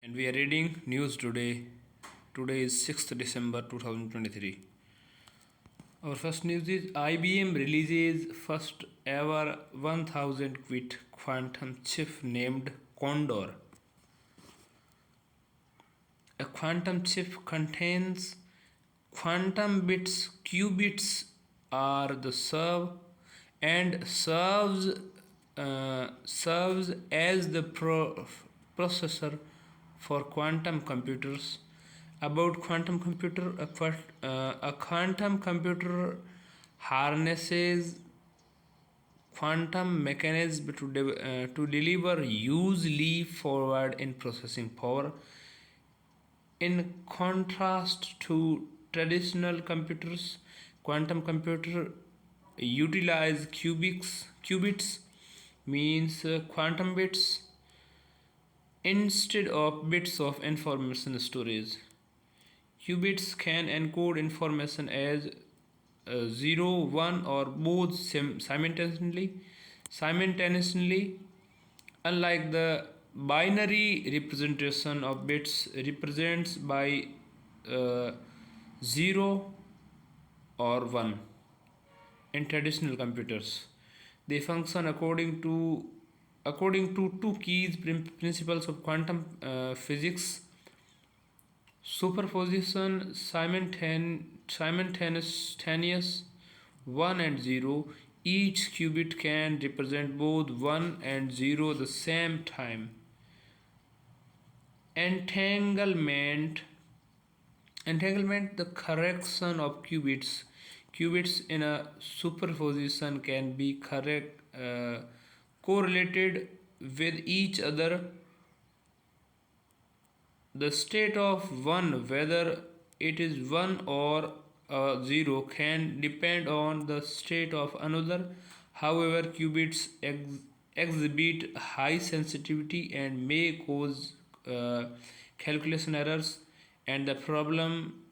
And we are reading news today. Today is 6th December 2023. Our first news is IBM releases first ever 1000 qubit quantum chip named Condor. A quantum chip contains quantum bits. Qubits are the serves as the processor for quantum computers. About quantum computer, a quantum computer harnesses quantum mechanism to deliver hugely forward in processing power. In contrast to traditional computers, quantum computer utilize qubits means quantum bits instead of bits of information storage. Qubits can encode information as 0, 1 or both simultaneously, unlike the binary representation of bits represents by 0 or 1 in traditional computers. They function according to two key principles of quantum physics: superposition, simultaneous 1 and 0. Each qubit can represent both 1 and 0 at the same time. Entanglement, the correction of qubits in a superposition can be correlated with each other. The state of one, whether it is 1 or 0, can depend on the state of another. However, qubits exhibit high sensitivity and may cause calculation errors, and the problem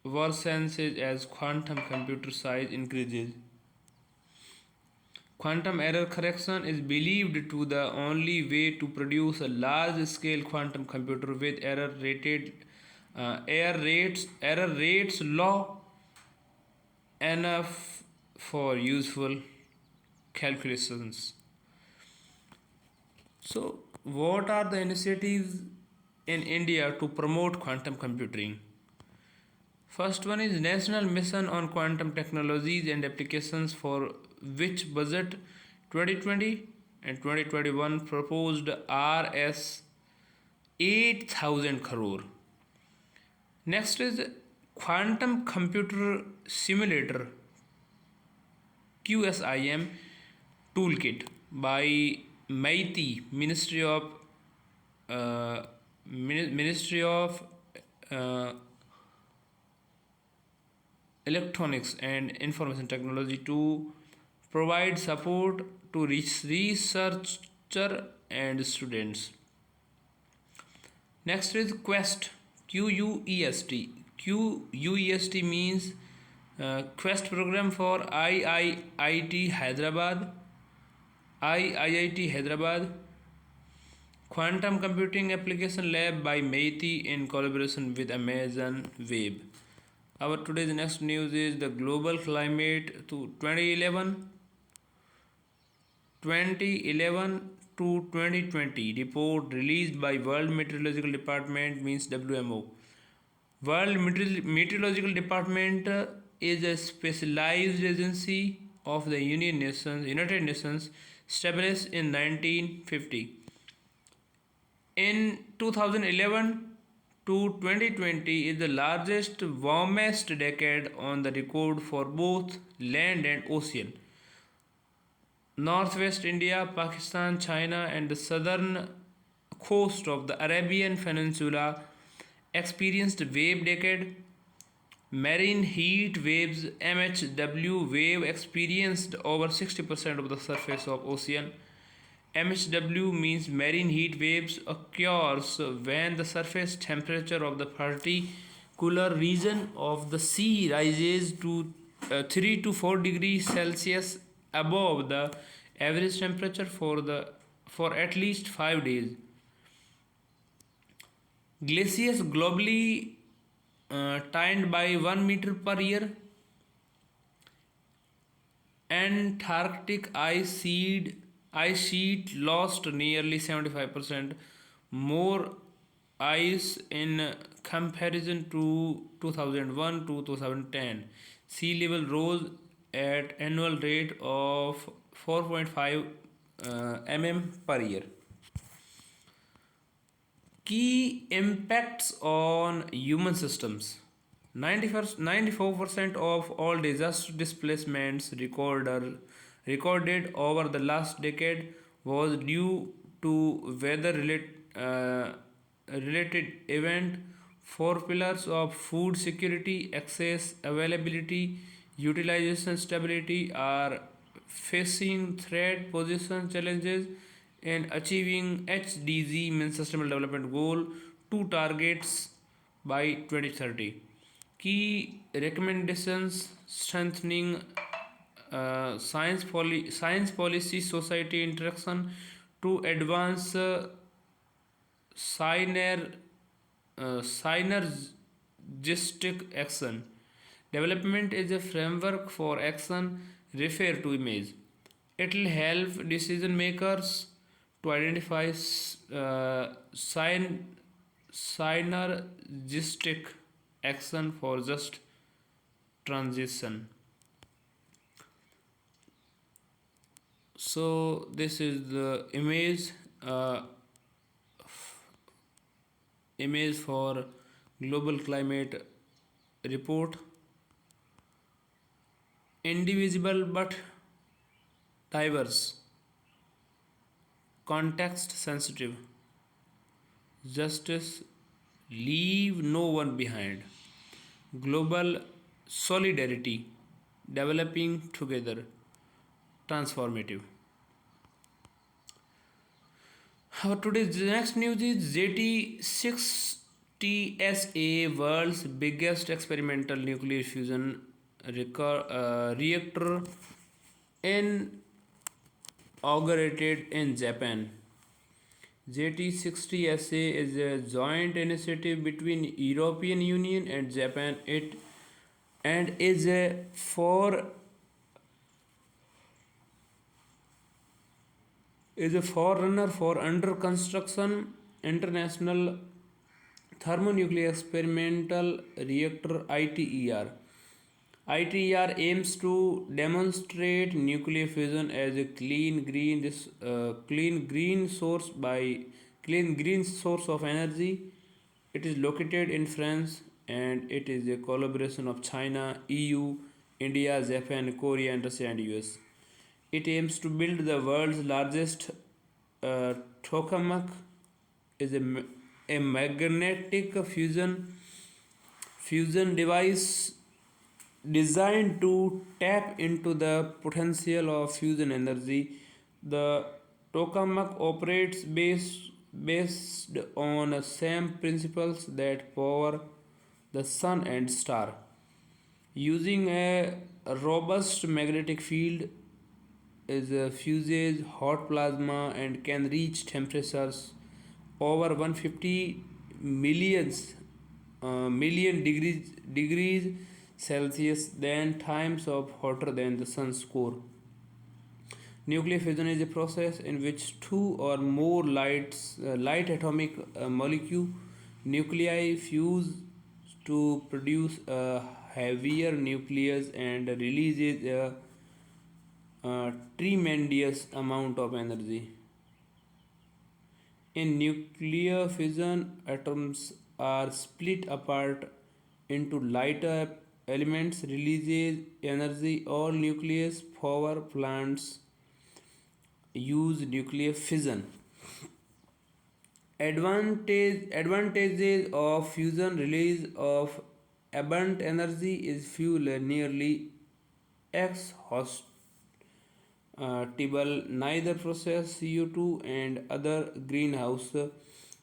worsens as quantum computer size increases. Quantum error correction is believed to the only way to produce a large-scale quantum computer with error rates low enough for useful calculations. So, what are the initiatives in India to promote quantum computing? First one is National Mission on Quantum Technologies and Applications, for which budget 2020 and 2021 proposed Rs 8,000 crore. Next is Quantum Computer Simulator QSIM Toolkit by MeitY, Ministry of Electronics and Information Technology, to provide support to researcher and students. Next is Quest, QUEST. QUEST means Quest program for IIT Hyderabad. Quantum Computing Application Lab by MeitY in collaboration with Amazon Web. Our today's next news is the Global Climate to 2011 to 2020 report released by World Meteorological Department, means WMO. World Meteorological Department is a specialized agency of the United Nations, established in 1950. In 2011 to 2020 is the largest, warmest decade on the record for both land and ocean. Northwest India, Pakistan, China, and the southern coast of the Arabian Peninsula experienced wave decade. Marine heat waves, MHW wave, experienced over 60% of the surface of ocean. MHW means marine heat waves occurs when the surface temperature of the particular region of the sea rises to 3 to 4 degrees Celsius above the average temperature for at least 5 days. Glaciers globally thinned by 1 meter per year. Antarctic ice sheet lost nearly 75% more ice in comparison to 2001 to 2010. Sea level rose at annual rate of 4.5 per year. Key impacts on human systems. 94% of all disaster displacements recorded over the last decade was due to weather related event. Four pillars of food security, access, availability, utilization, stability are facing threat position challenges in achieving HDG means Sustainable Development Goal 2 targets by 2030. Key recommendations: strengthening science policy society interaction to advance syner, synergistic action. Development is a framework for action. Refer to image. It will help decision makers to identify synergistic action for just transition. So this is the uh, image for global climate report. Indivisible but diverse, context sensitive, justice, leave no one behind, global solidarity, developing together, transformative. Our today's next news is JT6TSA, world's biggest experimental nuclear fusion reactor, inaugurated in Japan. JT60SA is a joint initiative between European Union and Japan. It and is a forerunner for under construction International Thermonuclear Experimental Reactor (ITER). ITER aims to demonstrate nuclear fusion as a clean green source of energy. It is located in France and it is a collaboration of China, EU, India, Japan, Korea, and Russia and US. It aims to build the world's largest tokamak is a magnetic fusion device designed to tap into the potential of fusion energy. The tokamak operates based on the same principles that power the sun and star, using a robust magnetic field. Is fuses hot plasma and can reach temperatures over 150 million degrees Celsius, than times of hotter than the sun's core. Nuclear fusion is a process in which two or more light atomic molecule nuclei fuse to produce a heavier nucleus and releases a tremendous amount of energy. In nuclear fusion, atoms are split apart into lighter elements, releases energy. All nucleus power plants use nuclear fission. Advantages of fusion: release of abundant energy is fuel nearly exhaust neither process CO2 and other greenhouse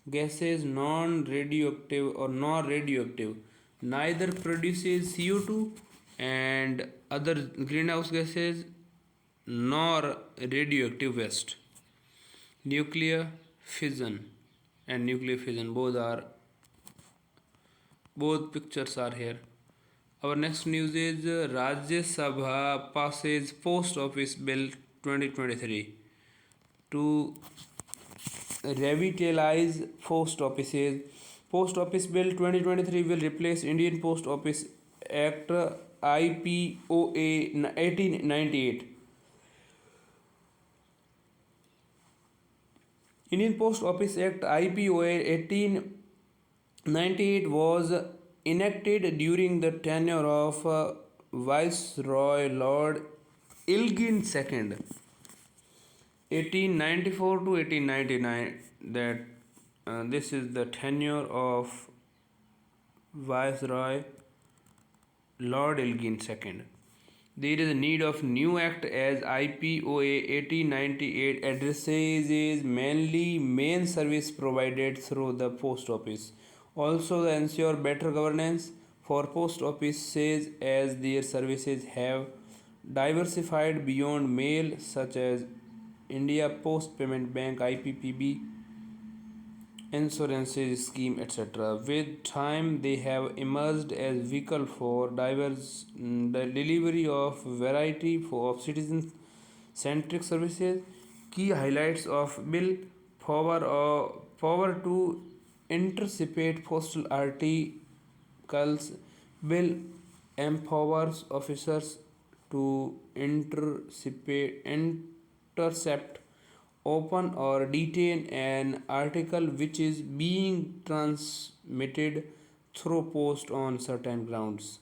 gases, non-radioactive or non-radioactive, neither produces CO2 and other greenhouse gases nor radioactive waste. Nuclear fission and nuclear fission both are Both pictures are here. Our next news is Rajya Sabha passes Post Office Bill 2023 to revitalize post offices. Post Office Bill 2023 will replace Indian Post Office Act IPOA 1898. Indian Post Office Act IPOA 1898 was enacted during the tenure of Viceroy Lord Elgin II, 1894 to 1899. That this is the tenure of Viceroy Lord Elgin II. There is a need of new act as IPOA 1898 addresses mainly main service provided through the post office. Also ensure better governance for post offices as their services have diversified beyond mail such as India Post Payment Bank IPPB insurances scheme etc. With time they have emerged as vehicle for diverse the delivery of variety of citizen centric services. Key highlights of bill: power to intercept postal articles. Bill empowers officers to intercept, open, or detain an article which is being transmitted through post on certain grounds.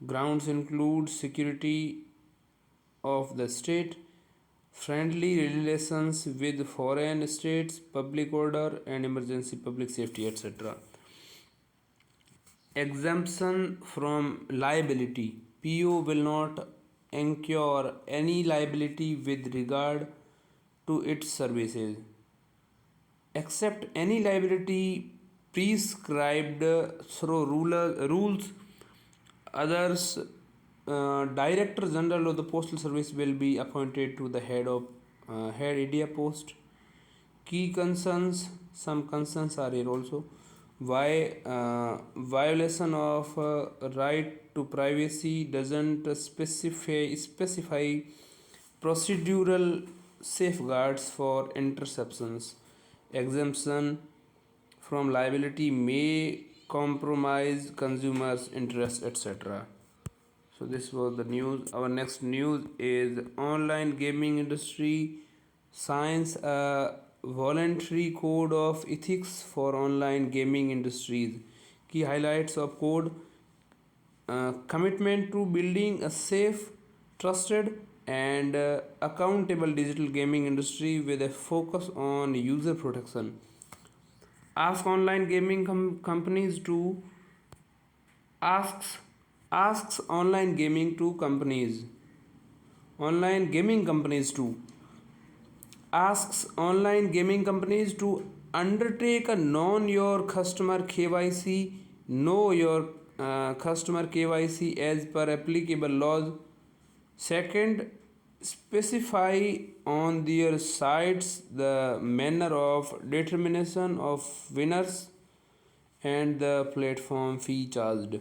Grounds include security of the state, friendly relations with foreign states, public order and emergency public safety, etc. Exemption from liability. PO will not incur any liability with regard to its services, except any liability prescribed through rules. Others, Director General of the Postal Service will be appointed to the head India Post. Key concerns. Some concerns are here also. Why violation of right to privacy doesn't specify procedural safeguards for interceptions. Exemption from liability may compromise consumers' interests, etc. So this was the news. Our next news is online gaming industry signs a voluntary code of ethics for online gaming industries. Key highlights of code: commitment to building a safe, trusted, and accountable digital gaming industry with a focus on user protection. Ask online gaming companies to asks asks online gaming companies to asks online gaming companies to undertake a know your customer KYC as per applicable laws. Second, specify on their sites the manner of determination of winners and the platform fee charged.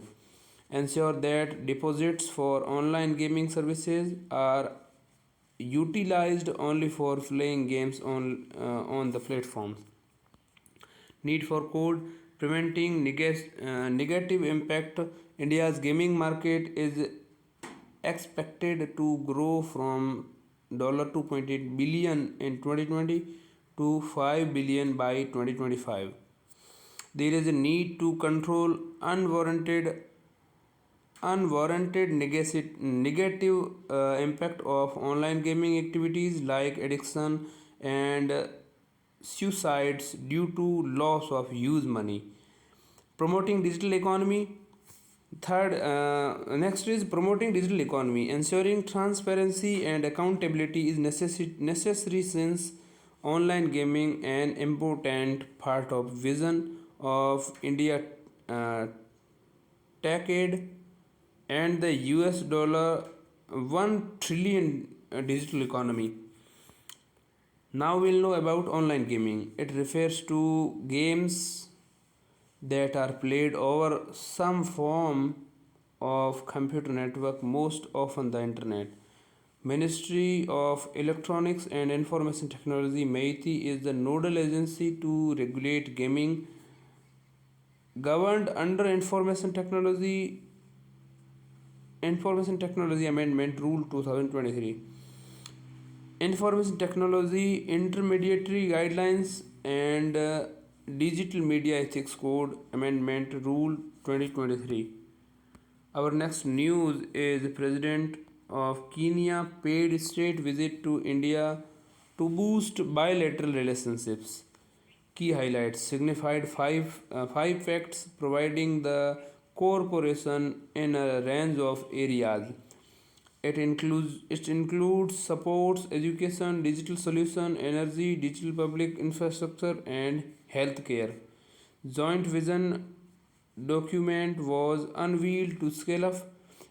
Ensure that deposits for online gaming services are utilized only for playing games on the platforms. Need for code preventing negative impact. India's gaming market is expected to grow from $2.8 billion in 2020 to $5 billion by 2025. There is a need to control unwarranted negative impact of online gaming activities like addiction and suicides due to loss of use money. Promoting digital economy. Next is promoting digital economy. Ensuring transparency and accountability is necessary since online gaming an important part of vision of India uh, TechAid and the US dollar 1 trillion digital economy. Now we'll know about online gaming. It refers to games that are played over some form of computer network, most often the internet. Ministry of Electronics and Information Technology (MeitY) is the nodal agency to regulate gaming, governed under Information Technology Amendment Rule 2023. Information Technology Intermediary Guidelines and Digital Media Ethics Code Amendment Rule 2023. Our next news is President of Kenya paid state visit to India to boost bilateral relationships. Key highlights signified five facts providing the corporation in a range of areas. It includes supports education, digital solution, energy, digital public infrastructure, and healthcare. Joint vision document was unveiled to scale up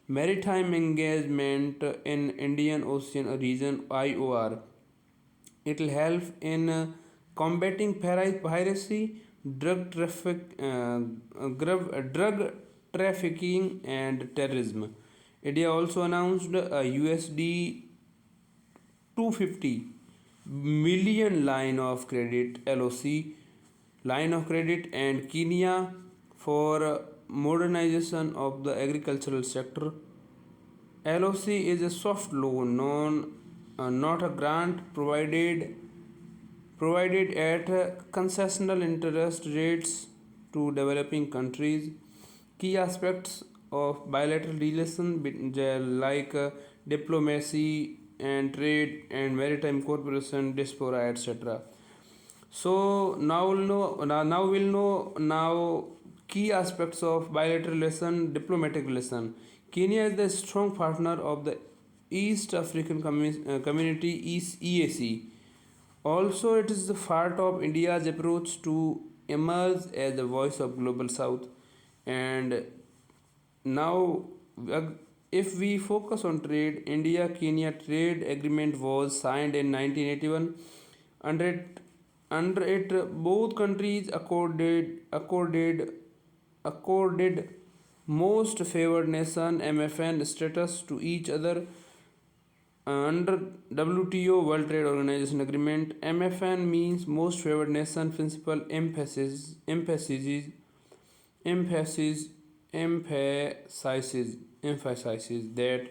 maritime engagement in Indian Ocean region (IOR). It will help in combating piracy, drug trafficking, and terrorism. India also announced a USD 250 million line of credit and Kenya for modernization of the agricultural sector. LOC is a soft loan, not a grant provided at concessional interest rates to developing countries. Key aspects of bilateral relations like diplomacy and trade and maritime cooperation, diaspora, etc. So now we'll know key aspects of bilateral relation, diplomatic relation. Kenya is the strong partner of the East African Community EAC. Also, it is the part of India's approach to emerge as the voice of global South. And now, uh, if we focus on trade, India-Kenya trade agreement was signed in 1981. Under it, both countries accorded most favored nation (MFN) status to each other. Under WTO (World Trade Organization) agreement, MFN means most favored nation principle emphasis emphasizes that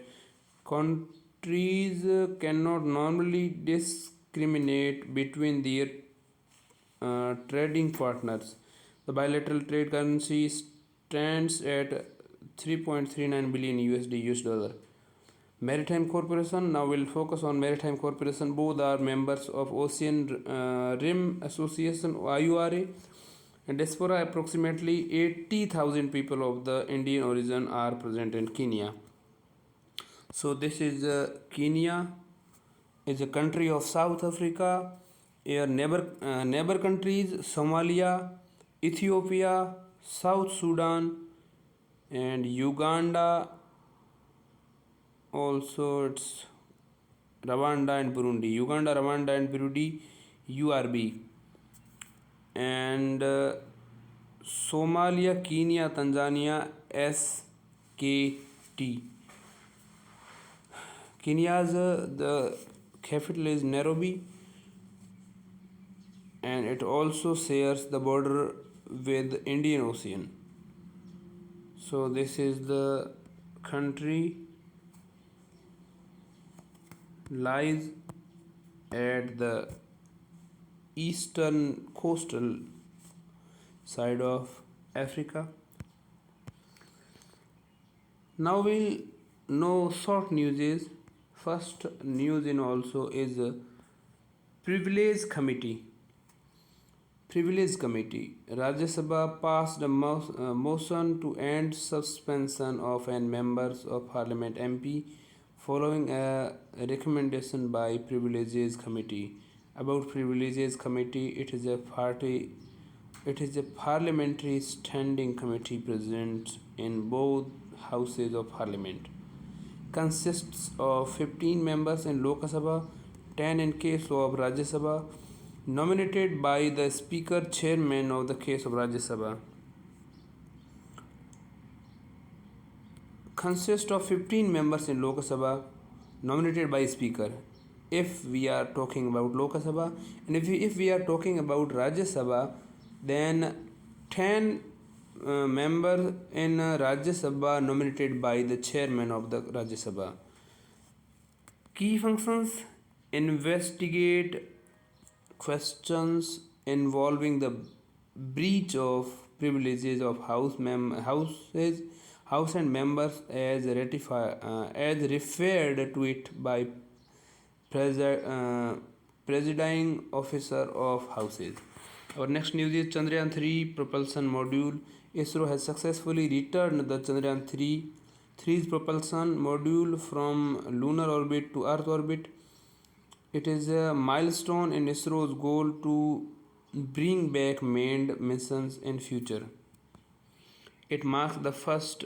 countries cannot normally discriminate between their trading partners. The bilateral trade currency stands at 3.39 billion US dollar. Maritime Corporation. Now we'll focus on Maritime Corporation. Both are members of Ocean Rim Association (IORA). And diaspora, approximately 80,000 people of the Indian origin are present in Kenya. So this is Kenya is a country of South Africa. Your neighbor countries Somalia, Ethiopia, South Sudan, and Uganda. Also, it's Rwanda and Burundi. Uganda, Rwanda, and Burundi, URB. And Somalia, Kenya, Tanzania, SKT. Kenya's the capital is Nairobi, and it also shares the border with Indian Ocean. So this is the country lies at the eastern coastal side of Africa. Now we'll know short news is first news in also is privilege committee. Privilege Committee. Rajya Sabha passed a motion to end suspension of an members of Parliament MP following a recommendation by Privileges Committee. About Privileges Committee, it is a parliamentary standing committee present in both houses of parliament. Consists of 15 members in Lok Sabha, 10 in case of Rajya Sabha, nominated by the Speaker Chairman of the case of Rajya Sabha. consists of 15 members in Lok Sabha nominated by Speaker. If we are talking about Lok Sabha, and if we are talking about Rajya Sabha, then 10 members in Rajya Sabha nominated by the chairman of the Rajya Sabha. Key functions: investigate questions involving the breach of privileges of house and members as referred to it by presiding officer of houses. Our next news is Chandrayaan 3 propulsion module. ISRO has successfully returned the Chandrayaan 3's propulsion module from lunar orbit to Earth orbit. It is a milestone in ISRO's goal to bring back manned missions in future. It marks the first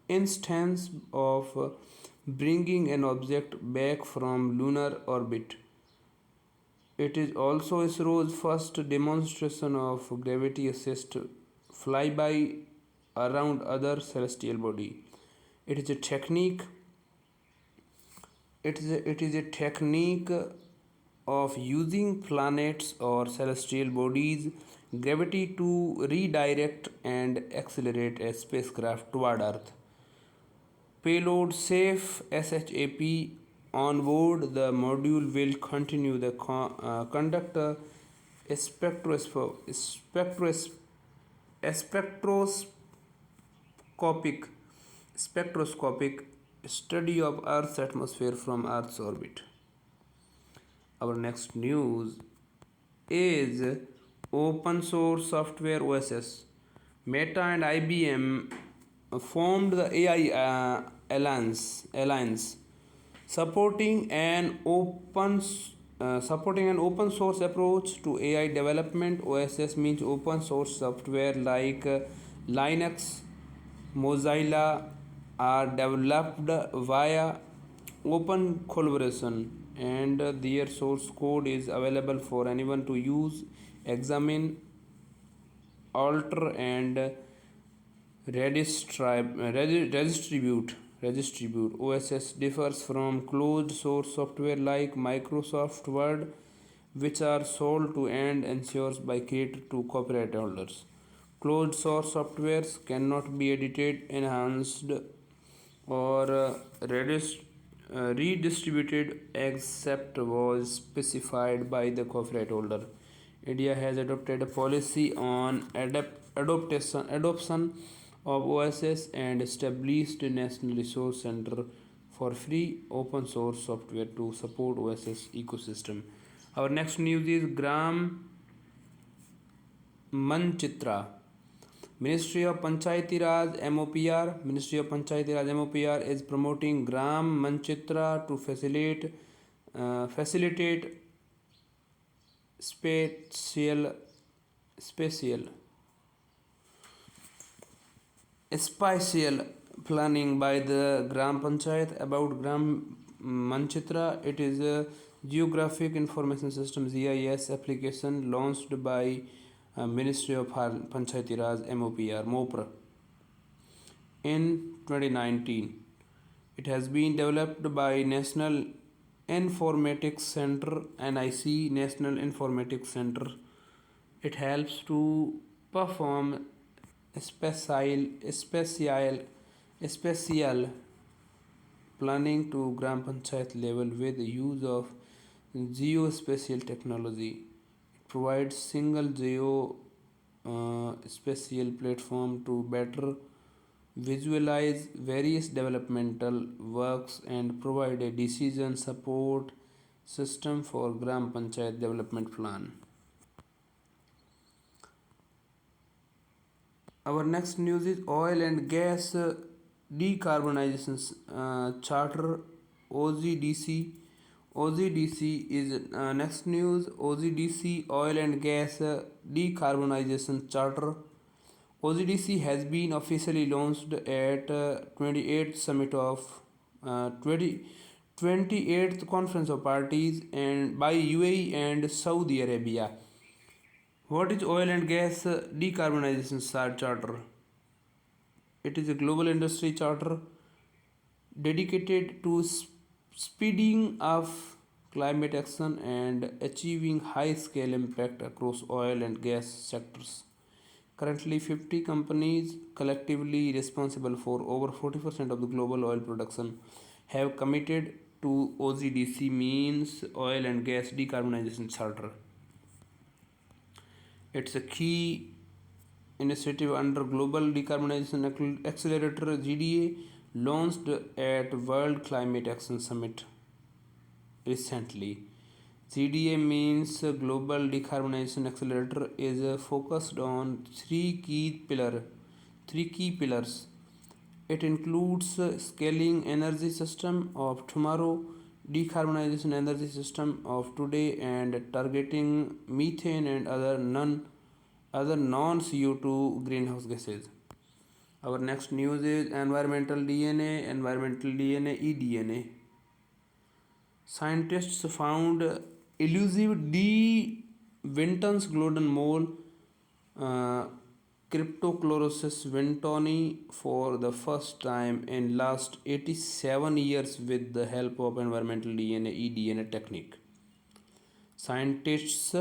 instance of bringing an object back from lunar orbit. It is also ISRO's first demonstration of gravity assist flyby around other celestial body. It is a technique of using planets or celestial bodies gravity to redirect and accelerate a spacecraft toward Earth. Payload safe SHAP on board the module will continue the conduct a spectroscopic study of Earth's atmosphere from Earth's orbit. Our next news is open source software OSS. Meta and IBM formed the AI alliance, supporting an open source approach to AI development. OSS means open source software like Linux, Mozilla are developed via open collaboration, and their source code is available for anyone to use, examine, alter, and redistribute. OSS differs from closed source software like Microsoft Word, which are sold to end users by creator to copyright holders. Closed source softwares cannot be edited, enhanced, or redistributed except was specified by the copyright holder. India has adopted a policy on adoption of OSS and established a National Resource Center for free open source software to support OSS ecosystem. Our next news is Gram Manchitra. Ministry of Panchayati Raj MOPR is promoting Gram Manchitra to facilitate spatial planning by the Gram Panchayat. About Gram Manchitra, it is a Geographic Information System GIS application launched by Ministry of Panchayati Raj MOPR in 2019. It has been developed by National Informatics Center NIC National Informatics Center. It helps to perform spatial planning to Gram Panchayat level with the use of geospatial technology. It provides single spatial platform to better visualize various developmental works and provide a decision support system for Gram Panchayat development plan. Our next news is oil and gas decarbonization charter OZDC. OZDC is next news. OZDC oil and gas decarbonization charter. OZDC has been officially launched at 28th summit of 28th conference of parties and by UAE and Saudi Arabia. What is oil and gas decarbonization charter? It is a global industry charter dedicated to speeding of climate action and achieving high scale impact across oil and gas sectors. Currently, 50 companies, collectively responsible for over 40% of the global oil production, have committed to OGDC, means Oil and Gas Decarbonization Charter. It's a key initiative under Global Decarbonization Accelerator (GDA), launched at World Climate Action Summit recently. GDA means Global Decarbonization Accelerator is focused on three key pillars. It includes scaling energy system of tomorrow, decarbonization energy system of today, and targeting methane and other non CO2 greenhouse gases. Our next news is environmental DNA, eDNA. Scientists found elusive D. Vinton's golden mole, uh, Cryptochlorosis wintoni, for the first time in last 87 years with the help of environmental DNA eDNA technique. Scientists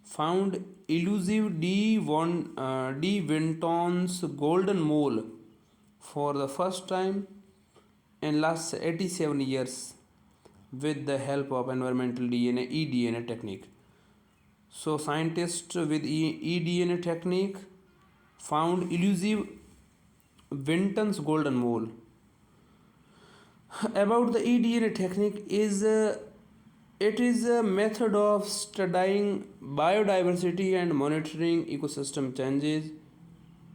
found elusive D. Vinton's golden mole for the first time in last 87 years with the help of environmental DNA eDNA technique. So scientists with eDNA technique found elusive Vinton's golden mole. About the eDNA technique is it is a method of studying biodiversity and monitoring ecosystem changes.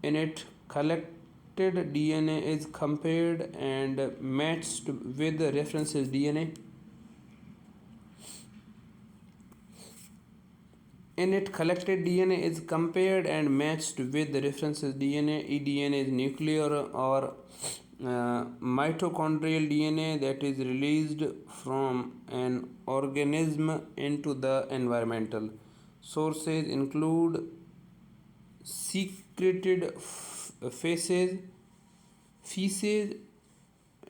In it, collected DNA is compared and matched with the references DNA. In it, collected DNA is compared and matched with the references DNA. eDNA is nuclear or mitochondrial DNA that is released from an organism into the environmental. Sources include secreted feces,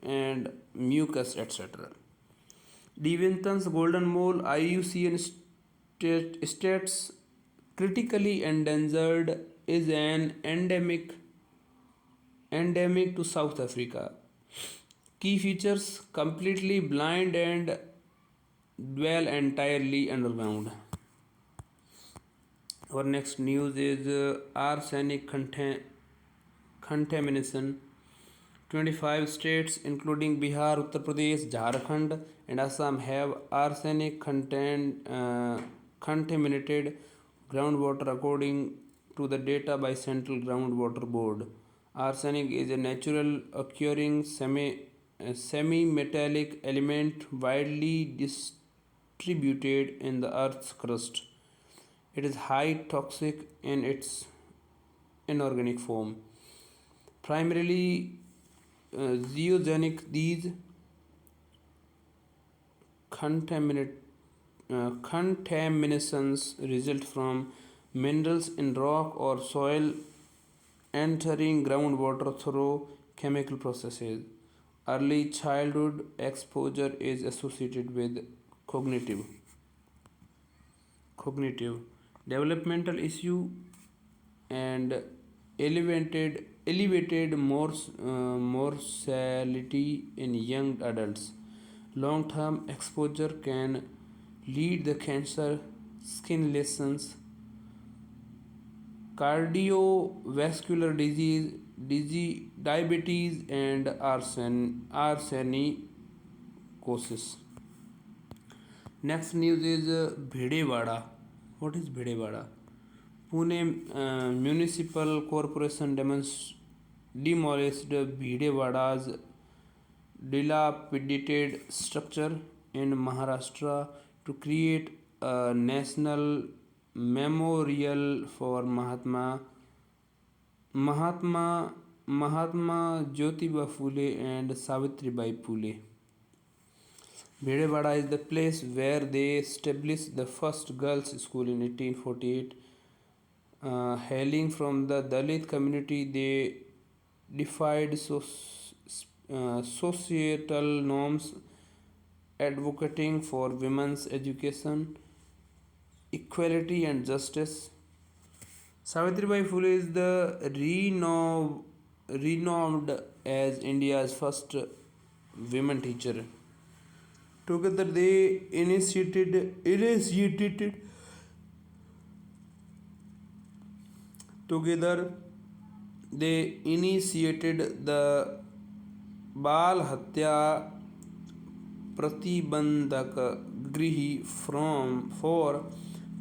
and mucus, etc. D. Vinton's golden mole, IUCN states critically endangered, is an endemic to South Africa. Key features: completely blind and dwell entirely underground. Our next news is arsenic contamination. 25 states, including Bihar, Uttar Pradesh, Jharkhand, and Assam, have arsenic contaminated groundwater, according to the data by Central Groundwater Board. Arsenic is a natural occurring semi-metallic element widely distributed in the Earth's crust. It is high toxic in its inorganic form. Primarily zeogenic, these contaminations result from minerals in rock or soil entering groundwater through chemical processes. Early childhood exposure is associated with cognitive developmental issue and elevated mortality in young adults. Long-term exposure can lead to cancer, skin lesions, cardiovascular disease, diabetes, and arsenicosis. Next news is Bhidewada. What is Bhidewada? Pune Municipal Corporation demolished Bhidewada's dilapidated structure in Maharashtra to create a national memorial for Mahatma Jyotiba Phule and Savitribai Phule. Bhidewada is the place where they established the first girls' school in 1848. Hailing from the Dalit community, they defied societal norms, advocating for women's education, equality, and justice. Savitribai Phule is the renowned as India's first women teacher. Together, they together they initiated the Bal Hatya Pratibandhak Grihi from for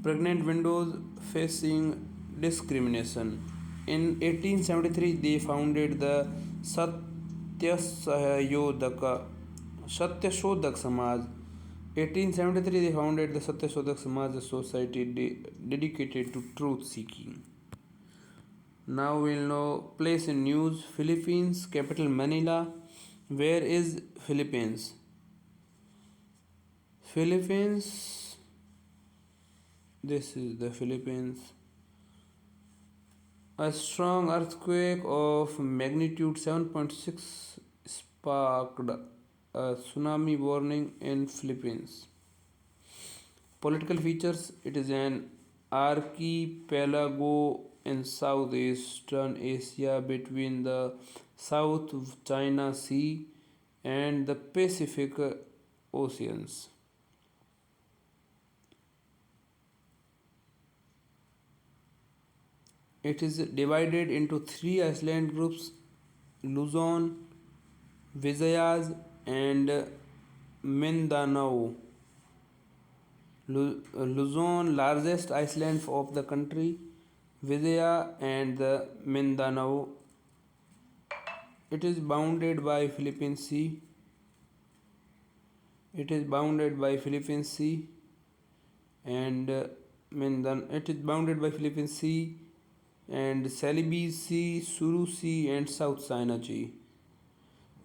pregnant widows facing discrimination. In 1873, they founded the Satyashodak Samaj. 1873, they founded the Satyashodak Samaj, a society dedicated to truth seeking. Now we'll know place in news. Philippines, capital Manila. Where is Philippines? Philippines. This is the Philippines. A strong earthquake of magnitude 7.6 sparked a tsunami warning in Philippines. Political features: it is an archipelago in southeastern Asia between the South China Sea and the Pacific Oceans. It is divided into three island groups: Luzon, Visayas, and Mindanao. Luzon, largest island of the country, Visaya and the Mindanao. It is bounded by Philippine Sea. It is bounded by Philippine Sea and it is bounded by Philippine Sea and Celebes Sea, Suru Sea, and South China Sea.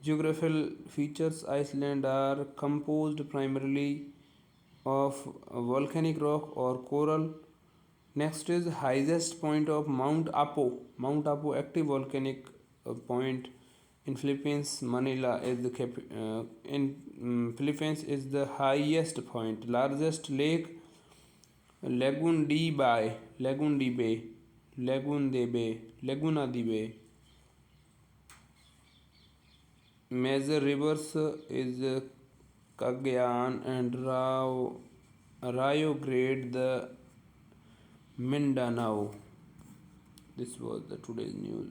Geographical features: Iceland are composed primarily of volcanic rock or coral. Next is highest point of Mount Apo. Mount Apo, active volcanic point in Philippines. Manila is the in Philippines is the highest point. Largest lake Lagoon de Bay, Lagoon de Bay, Lagoon de Bay, Laguna de Bay. Major rivers is Cagayan and Rio Grande the Mindanao. This was the today's news.